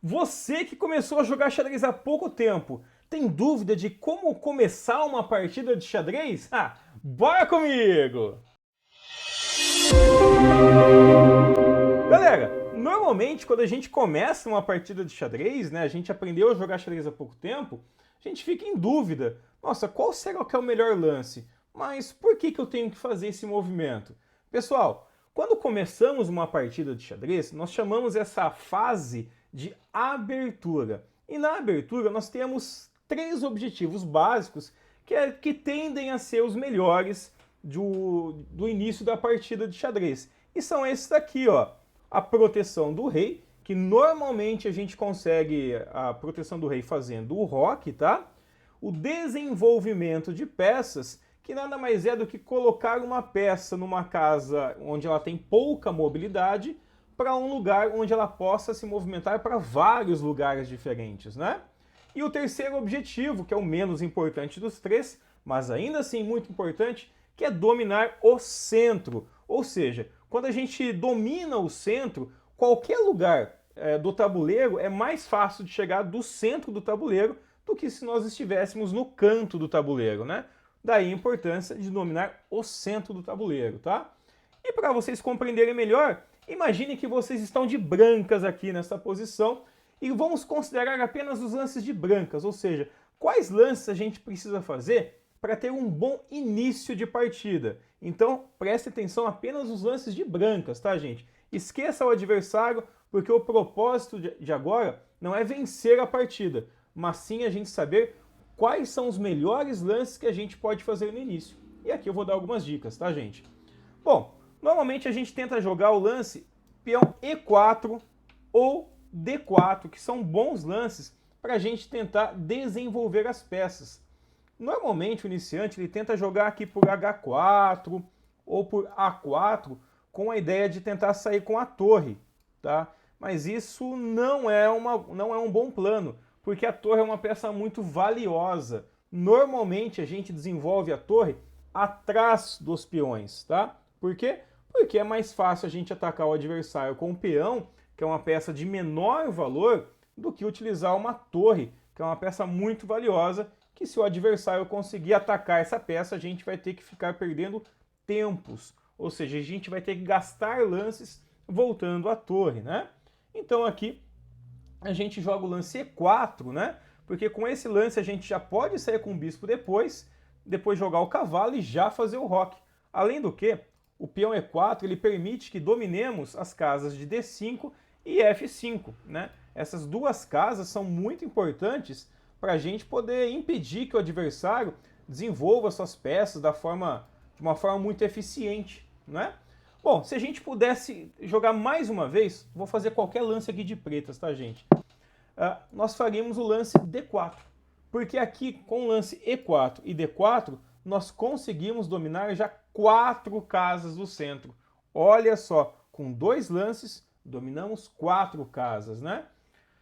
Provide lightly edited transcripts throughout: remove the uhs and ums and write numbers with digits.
Você que começou a jogar xadrez há pouco tempo, tem dúvida de como começar uma partida de xadrez? Bora comigo! Galera, normalmente quando a gente começa uma partida de xadrez, né, a gente aprendeu a jogar xadrez há pouco tempo, a gente fica em dúvida. Nossa, qual será que é o melhor lance? Mas por que eu tenho que fazer esse movimento? Pessoal, quando começamos uma partida de xadrez, nós chamamos essa fase de abertura. E na abertura nós temos três objetivos básicos que tendem a ser os melhores do início da partida de xadrez. E são esses daqui, ó. A proteção do rei, que normalmente a gente consegue a proteção do rei fazendo o roque, tá? O desenvolvimento de peças, que nada mais é do que colocar uma peça numa casa onde ela tem pouca mobilidade para um lugar onde ela possa se movimentar para vários lugares diferentes, né? E o terceiro objetivo, que é o menos importante dos três, mas ainda assim muito importante, que é dominar o centro. Ou seja, quando a gente domina o centro, qualquer lugar do tabuleiro é mais fácil de chegar do centro do tabuleiro do que se nós estivéssemos no canto do tabuleiro, né? Daí a importância de dominar o centro do tabuleiro, tá? E para vocês compreenderem melhor, imagine que vocês estão de brancas aqui nessa posição e vamos considerar apenas os lances de brancas, ou seja, quais lances a gente precisa fazer para ter um bom início de partida. Então, preste atenção apenas nos lances de brancas, tá, gente? Esqueça o adversário, porque o propósito de agora não é vencer a partida, mas sim a gente saber quais são os melhores lances que a gente pode fazer no início. E aqui eu vou dar algumas dicas, tá, gente? Bom, normalmente a gente tenta jogar o lance peão E4 ou D4, que são bons lances para a gente tentar desenvolver as peças. Normalmente o iniciante ele tenta jogar aqui por H4 ou por A4 com a ideia de tentar sair com a torre, tá? Mas isso não é um bom plano, porque a torre é uma peça muito valiosa. Normalmente a gente desenvolve a torre atrás dos peões, tá? Por quê? Porque é mais fácil a gente atacar o adversário com o peão, que é uma peça de menor valor, do que utilizar uma torre, que é uma peça muito valiosa, que se o adversário conseguir atacar essa peça, a gente vai ter que ficar perdendo tempos. Ou seja, a gente vai ter que gastar lances voltando à torre, né? Então aqui a gente joga o lance E4, né? Porque com esse lance a gente já pode sair com o bispo depois jogar o cavalo e já fazer o roque. Além do que, o peão E4 ele permite que dominemos as casas de D5 e F5, né? Essas duas casas são muito importantes para a gente poder impedir que o adversário desenvolva suas peças de uma forma muito eficiente, né? Bom, se a gente pudesse jogar mais uma vez, vou fazer qualquer lance aqui de pretas, tá, gente? Nós faríamos o lance D4, porque aqui com o lance E4 e D4, nós conseguimos dominar já 4 casas do centro. Olha só, com 2 lances, dominamos 4 casas, né?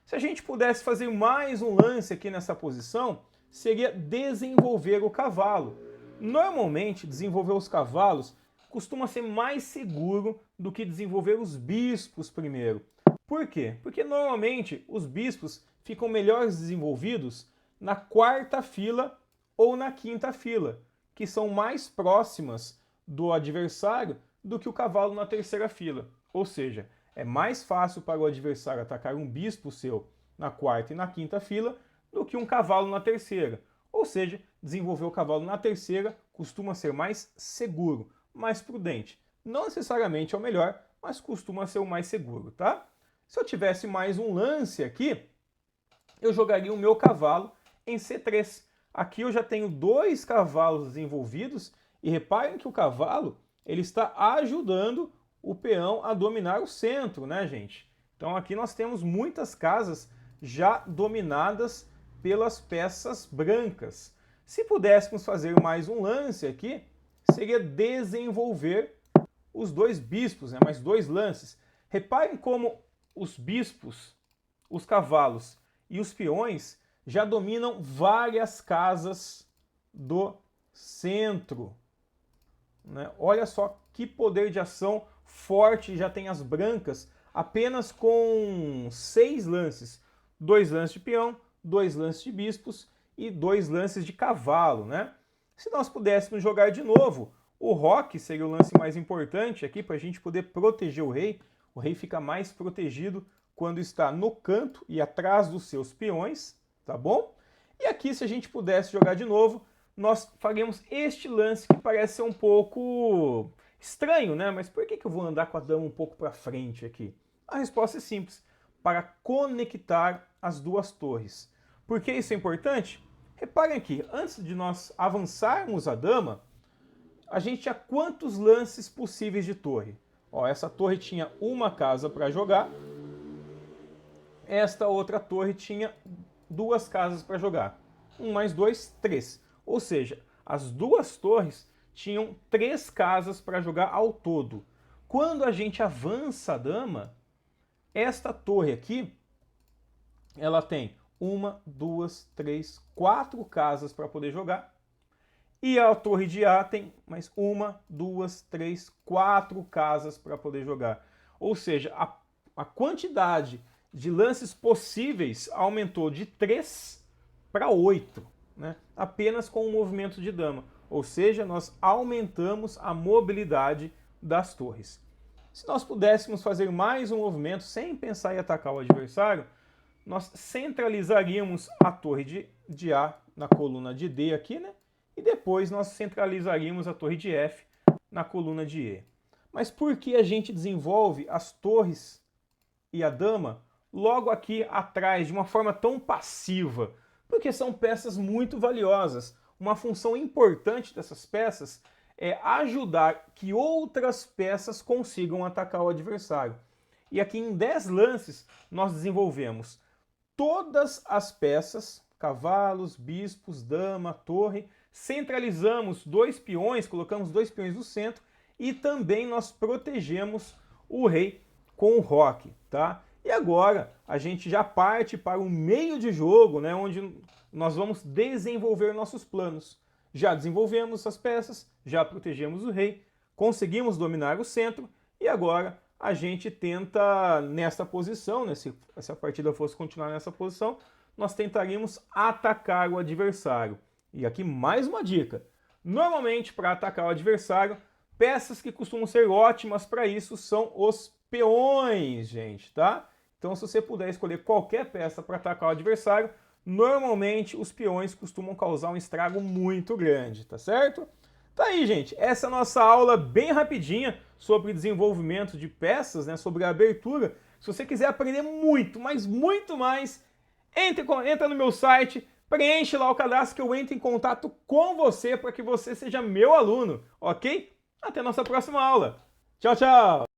Se a gente pudesse fazer mais um lance aqui nessa posição, seria desenvolver o cavalo. Normalmente, desenvolver os cavalos costuma ser mais seguro do que desenvolver os bispos primeiro. Por quê? Porque normalmente os bispos ficam melhor desenvolvidos na quarta fila ou na quinta fila, que são mais próximas do adversário do que o cavalo na terceira fila. Ou seja, é mais fácil para o adversário atacar um bispo seu na quarta e na quinta fila do que um cavalo na terceira. Ou seja, desenvolver o cavalo na terceira costuma ser mais seguro, mais prudente. Não necessariamente é o melhor, mas costuma ser o mais seguro, tá? Se eu tivesse mais um lance aqui, eu jogaria o meu cavalo em C3. Aqui eu já tenho 2 cavalos desenvolvidos e reparem que o cavalo ele está ajudando o peão a dominar o centro, né, gente? Então aqui nós temos muitas casas já dominadas pelas peças brancas. Se pudéssemos fazer mais um lance aqui, seria desenvolver os 2 bispos, né, mais 2 lances. Reparem como os bispos, os cavalos e os peões já dominam várias casas do centro, né? Olha só que poder de ação forte já tem as brancas, apenas com 6 lances. 2 lances de peão, 2 lances de bispos e 2 lances de cavalo, né? Se nós pudéssemos jogar de novo, o roque seria o lance mais importante aqui para a gente poder proteger o rei. O rei fica mais protegido quando está no canto e atrás dos seus peões, tá bom? E aqui, se a gente pudesse jogar de novo, nós faríamos este lance que parece ser um pouco estranho, né? Mas por que eu vou andar com a dama um pouco para frente aqui? A resposta é simples, para conectar as duas torres. Por que isso é importante? Reparem aqui, antes de nós avançarmos a dama, a gente tinha quantos lances possíveis de torre? Ó, essa torre tinha uma casa para jogar, esta outra torre tinha 2 casas para jogar. 1 mais 2, 3. Ou seja, as 2 torres tinham 3 casas para jogar ao todo. Quando a gente avança a dama, esta torre aqui, ela tem 1, 2, 3, 4 casas para poder jogar. E a torre de A tem mais 1, 2, 3, 4 casas para poder jogar. Ou seja, a quantidade de lances possíveis aumentou de 3 para 8, né? Apenas com o movimento de dama. Ou seja, nós aumentamos a mobilidade das torres. Se nós pudéssemos fazer mais um movimento sem pensar em atacar o adversário, nós centralizaríamos a torre de A na coluna de D aqui, né? E depois nós centralizaríamos a torre de F na coluna de E. Mas por que a gente desenvolve as torres e a dama logo aqui atrás, de uma forma tão passiva? Porque são peças muito valiosas. Uma função importante dessas peças é ajudar que outras peças consigam atacar o adversário. E aqui em 10 lances nós desenvolvemos todas as peças, cavalos, bispos, dama, torre, centralizamos 2 peões, colocamos 2 peões no centro e também nós protegemos o rei com o roque, tá? E agora a gente já parte para o meio de jogo, né, onde nós vamos desenvolver nossos planos. Já desenvolvemos as peças, já protegemos o rei, conseguimos dominar o centro e agora a gente tenta nessa posição, né, se a partida fosse continuar nessa posição, nós tentaríamos atacar o adversário. E aqui mais uma dica. Normalmente, para atacar o adversário, peças que costumam ser ótimas para isso são os peões, gente, tá? Então, se você puder escolher qualquer peça para atacar o adversário, normalmente os peões costumam causar um estrago muito grande, tá certo? Tá aí, gente. Essa é a nossa aula bem rapidinha sobre desenvolvimento de peças, né? Sobre a abertura. Se você quiser aprender muito, mas muito mais, entra no meu site, preenche lá o cadastro que eu entro em contato com você para que você seja meu aluno, ok? Até a nossa próxima aula. Tchau, tchau!